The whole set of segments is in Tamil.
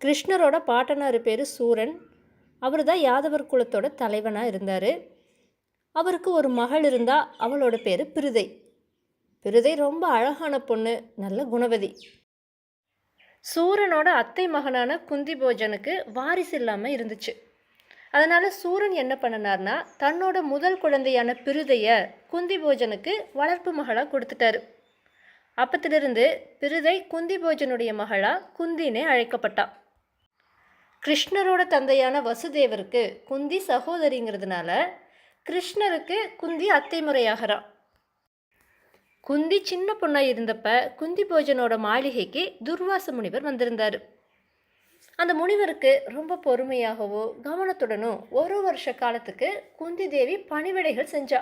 கிருஷ்ணரோட பாட்டனார் பேர் சூரன். அவர் தான் யாதவர் குலத்தோட தலைவனாக இருந்தார். அவருக்கு ஒரு மகள் இருந்தால், அவளோட பேர் பிருதை. பிருதை ரொம்ப அழகான பொண்ணு, நல்ல குணவதி. சூரனோட அத்தை மகனான குந்தி போஜனுக்கு வாரிசு இல்லாமல் இருந்துச்சு. அதனால் சூரன் என்ன பண்ணினார்னா, தன்னோட முதல் குழந்தையான பிருதையை குந்தி போஜனுக்கு வளர்ப்பு மகளாக கொடுத்துட்டாரு. அப்பத்திலிருந்து பிருதை குந்தி போஜனுடைய மகளா குந்தினே அழைக்கப்பட்டா. கிருஷ்ணரோட தந்தையான வசுதேவருக்கு குந்தி சகோதரிங்கிறதுனால கிருஷ்ணருக்கு குந்தி அத்தை முறையாகிறா. குந்தி சின்ன பொண்ணாக இருந்தப்ப குந்தி போஜனோட மாளிகைக்கு துர்வாச முனிவர் வந்திருந்தார். அந்த முனிவருக்கு ரொம்ப பொறுமையாகவோ கவனத்துடனும் ஒரு வருஷ காலத்துக்கு குந்தி தேவி பணிவிடைகள் செஞ்சா.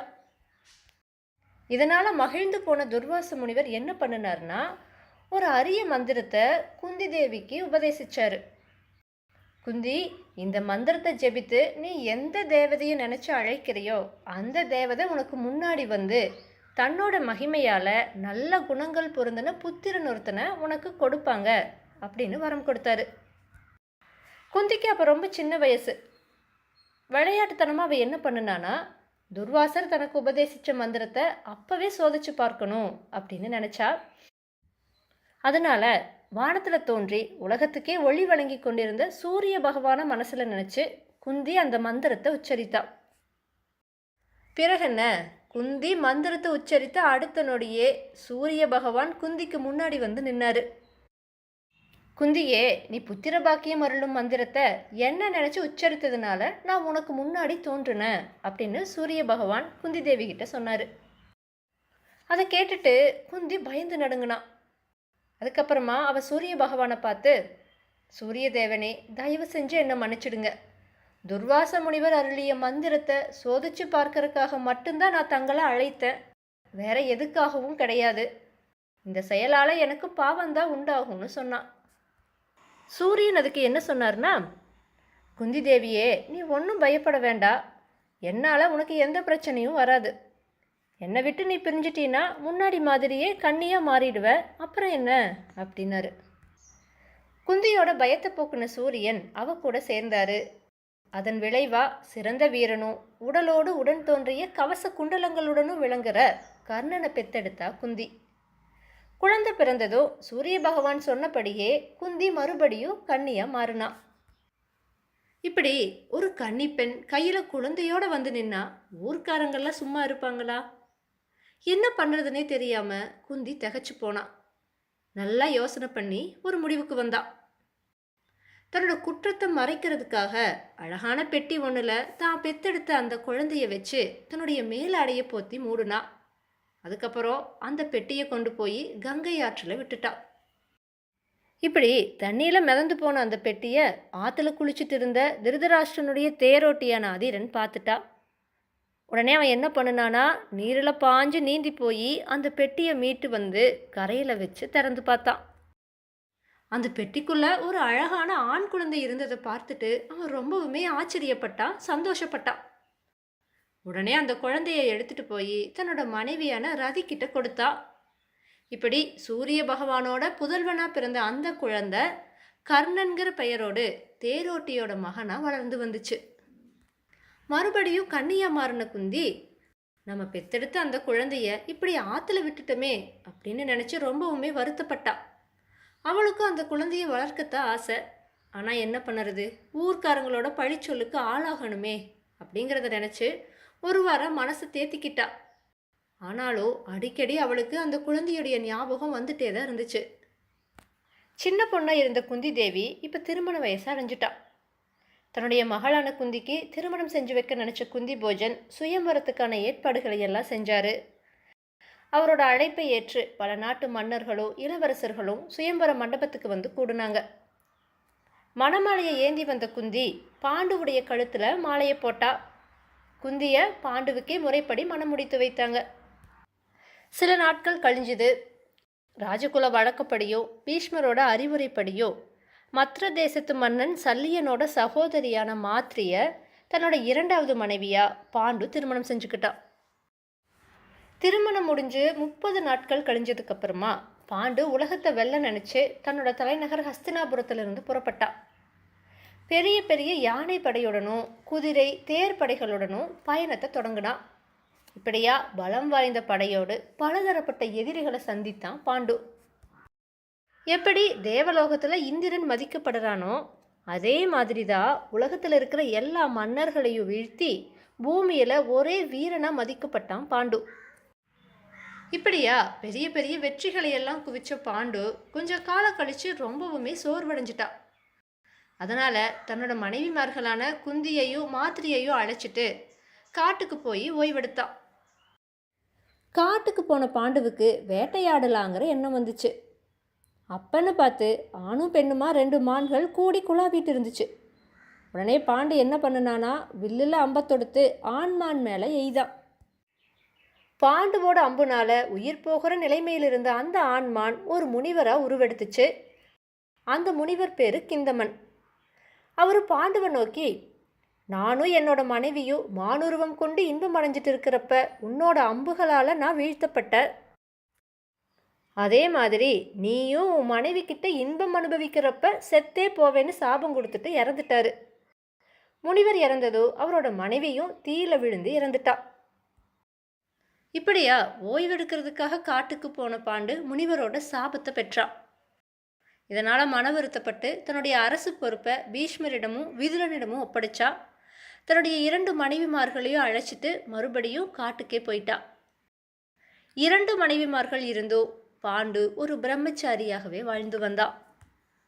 இதனால் மகிழ்ந்து போன துர்வாச முனிவர் என்ன பண்ணினார்னா, ஒரு அரிய மந்திரத்தை குந்தி தேவிக்கு உபதேசிச்சாரு. குந்தி, இந்த மந்திரத்தை ஜெபித்து நீ எந்த தேவதையும் நினச்சி அழைக்கிறையோ அந்த தேவதை உனக்கு முன்னாடி வந்து தன்னோட மகிமையால் நல்ல குணங்கள் பொருந்தின புத்திரன் ஒருத்தனை உனக்கு கொடுப்பாங்க அப்படின்னு வரம் கொடுத்தாரு. குந்திக்கு அப்போ ரொம்ப சின்ன வயசு. விளையாட்டுத்தனமாக அவள் என்ன பண்ணுனானா, துர்வாசர் தனக்கு உபதேசித்த மந்திரத்தை அப்போவே சோதிச்சு பார்க்கணும் அப்படின்னு நினச்சா. அதனால் வானத்தில் தோன்றி உலகத்துக்கே ஒளி வழங்கி கொண்டிருந்த சூரிய பகவானை மனசில் நினச்சி குந்தி அந்த மந்திரத்தை உச்சரித்தா. பிறகு என்ன, குந்தி மந்திரத்தை உச்சரித்த அடுத்த நொடியே சூரிய பகவான் குந்திக்கு முன்னாடி வந்து நின்னாரு. குந்தியே, நீ புத்திர பாக்கியம் அருளும் மந்திரத்தை என்ன நினச்சி உச்சரித்ததுனால நான் உனக்கு முன்னாடி தோன்றுனேன் அப்படின்னு சூரிய பகவான் குந்தி தேவி கிட்ட சொன்னார். அதை கேட்டுட்டு குந்தி பயந்து நடுங்கினான். அதுக்கப்புறமா அவள் சூரிய பகவானை பார்த்து, சூரிய தேவனே, தயவு செஞ்சு என்னை மன்னிச்சிடுங்க. துர்வாச முனிவர் அருளிய மந்திரத்தை சோதிச்சு பார்க்கறதுக்காக மட்டும்தான் நான் தங்களை அழைத்தேன், வேற எதுக்காகவும் கிடையாது. இந்த செயலால் எனக்கு பாவம்தான் உண்டாகும்னு சொன்னான். சூரியன் அதுக்கு என்ன சொன்னார்னா, குந்தி தேவியே, நீ ஒன்றும் பயப்பட வேண்டாம். என்னால் உனக்கு எந்த பிரச்சனையும் வராது. என்னை விட்டு நீ பிரிஞ்சிட்டீன்னா முன்னாடி மாதிரியே கண்ணியாக மாறிடுவ, அப்புறம் என்ன அப்படின்னாரு. குந்தியோட பயத்தை போக்குன சூரியன் அவ கூட சேர்ந்தாரு. அதன் விளைவா சிறந்த வீரனும் உடலோடு உடன் தோன்றிய கவச குண்டலங்களுடனும் விளங்குற கர்ணனை பெத்தெடுத்தா குந்தி. குழந்தை பிறந்ததோ சூரிய பகவான் சொன்னபடியே குந்தி மறுபடியும் கன்னியாக மாறினா. இப்படி ஒரு கன்னி பெண் கையில் குழந்தையோட வந்து நின்னா ஊர்க்காரங்கள்லாம் சும்மா இருப்பாங்களா? என்ன பண்ணுறதுனே தெரியாமல் குந்தி திகச்சு போனான். நல்லா யோசனை பண்ணி ஒரு முடிவுக்கு வந்தான். தன்னோட குற்றத்தை மறைக்கிறதுக்காக அழகான பெட்டி ஒன்றில் தான் பெத்தெடுத்த அந்த குழந்தைய வச்சு தன்னுடைய மேலாடையை போத்தி மூடுனா. அதுக்கப்புறம் அந்த பெட்டியை கொண்டு போய் கங்கை ஆற்றில் விட்டுட்டா. இப்படி தண்ணியில் மிதந்து போன அந்த பெட்டியை ஆற்றுல குளிச்சுட்டு இருந்த திருதராஷ்டிரனுடைய தேரோட்டியான அதிரன் பார்த்துட்டா. உடனே அவன் என்ன பண்ணினானா, நீரில் பாஞ்சு நீந்தி போய் அந்த பெட்டியை மீட்டு வந்து கரையில் வச்சு திறந்து பார்த்தான். அந்த பெட்டிக்குள்ளே ஒரு அழகான ஆண் குழந்தை இருந்ததை பார்த்துட்டு அவன் ரொம்பவுமே ஆச்சரியப்பட்டான், சந்தோஷப்பட்டான். உடனே அந்த குழந்தையை எடுத்துட்டு போய் தன்னோட மனைவியான ரதி கிட்ட கொடுத்தா. இப்படி சூரிய பகவானோட புதல்வனாக பிறந்த அந்த குழந்தை கர்ணன்கிற பெயரோடு தேரோட்டியோட மகனாக வளர்ந்து வந்துச்சு. மறுபடியும் கன்னியா மாறின குந்தி, நம்ம பெத்தெடுத்த அந்த குழந்தைய இப்படி ஆற்றுல விட்டுட்டோமே அப்படின்னு நினச்சி ரொம்பவுமே வருத்தப்பட்டா. அவளுக்கும் அந்த குழந்தைய வளர்க்கத்தான் ஆசை. ஆனால் என்ன பண்ணுறது, ஊர்க்காரங்களோட பழிச்சொல்லுக்கு ஆளாகணுமே அப்படிங்கிறத நினச்சி ஒரு வாரம் மனசை தேத்திக்கிட்டா. ஆனாலும் அடிக்கடி அவளுக்கு அந்த குழந்தையுடைய ஞாபகம் வந்துட்டே தான் இருந்துச்சு. சின்ன பொண்ணாக இருந்த குந்தி தேவி இப்போ திருமண வயசை அடைஞ்சிட்டா. தன்னுடைய மகளான குந்திக்கு திருமணம் செஞ்சு வைக்க நினச்ச குந்தி போஜன் சுயம்பரத்துக்கான ஏற்பாடுகளை எல்லாம் செஞ்சார். அவரோட அழைப்பை ஏற்று பல நாட்டு மன்னர்களும் இளவரசர்களும் சுயம்பர மண்டபத்துக்கு வந்து கூடுனாங்க. மணமாலையை ஏந்தி வந்த குந்தி பாண்டுவுடைய கழுத்தில் மாலையை போட்டா. குந்தியை பாண்டுவுக்கே முறைப்படி மனம் முடித்து வைத்தாங்க. சில நாட்கள் கழிஞ்சுது. ராஜகுல வழக்கப்படியோ பீஷ்மரோட அறிவுரைப்படியோ மற்ற தேசத்து மன்னன் சல்லியனோட சகோதரியான மாத்ரிய தன்னோட இரண்டாவது மனைவியா பாண்டு திருமணம் செஞ்சுக்கிட்டான். திருமணம் முடிஞ்சு 30 நாட்கள் கழிஞ்சதுக்கு அப்புறமா பாண்டு உலகத்தை வெல்ல நினைச்சு தன்னோட தலைநகர் ஹஸ்தினாபுரத்திலிருந்து புறப்பட்டான். பெரிய பெரிய யானை படையுடனும் குதிரை தேர் படைகளுடனும் பயணத்தை தொடங்கினான். இப்படியா பலம் வாய்ந்த படையோடு பலதரப்பட்ட எதிரிகளை சந்தித்தான் பாண்டு. எப்படி தேவலோகத்தில் இந்திரன் மதிக்கப்படுறானோ அதே மாதிரி தான் உலகத்தில் இருக்கிற எல்லா மன்னர்களையும் வீழ்த்தி பூமியில் ஒரே வீரனாக மதிக்கப்பட்டான் பாண்டு. இப்படியா பெரிய பெரிய வெற்றிகளை எல்லாம் குவிச்ச பாண்டு கொஞ்சம் காலம் கழித்து ரொம்பவுமே சோர்வடைஞ்சிட்டான். அதனால் தன்னோட மனைவிமார்களான குந்தியையும் மாத்திரியையும் அழைச்சிட்டு காட்டுக்கு போய் ஓய்வெடுத்தான். காட்டுக்கு போன பாண்டுவுக்கு வேட்டையாடலாங்கிற எண்ணம் வந்துச்சு. அப்பன்னு பார்த்து ஆணும் பெண்ணுமா 2 மான்கள் கூடி குழாவிட்டு இருந்துச்சு. உடனே பாண்டு என்ன பண்ணுனானா வில்லில் அம்பை தொடுத்து ஆண்மான் மேலே எய்தான். பாண்டுவோட அம்புனால உயிர் போகிற நிலைமையில் இருந்த அந்த ஆண்மான் ஒரு முனிவராக உருவெடுத்துச்சு. அந்த முனிவர் பேர் கிந்தமன். அவர் பாண்டுவை நோக்கி, நானும் என்னோட மனைவியும் மானுருவம் கொண்டு இன்பம் அடைஞ்சிட்டு இருக்கிறப்ப உன்னோட அம்புகளால் நான் வீழ்த்தப்பட்ட, அதே மாதிரி நீயும் உன் மனைவி கிட்ட இன்பம் அனுபவிக்கிறப்ப செத்தே போவேன்னு சாபம் கொடுத்துட்டு இறந்துட்டாரு. முனிவர் இறந்ததோ அவரோட மனைவியும் தீயில விழுந்து இறந்துட்டா. இப்படியா ஓய்வெடுக்கிறதுக்காக காட்டுக்கு போன பாண்டு முனிவரோட சாபத்தை பெற்றான். இதனால் மன வருத்தப்பட்டு தன்னுடைய அரசு பொறுப்பை பீஷ்மரிடமும் விதுரனிடமும் ஒப்படைச்சா. தன்னுடைய 2 மனைவிமார்களையும் அழைச்சிட்டு மறுபடியும் காட்டுக்கே போயிட்டா. 2 மனைவிமார்கள் இருந்தோ பாண்டு ஒரு பிரம்மச்சாரியாகவே வாழ்ந்து வந்தான்.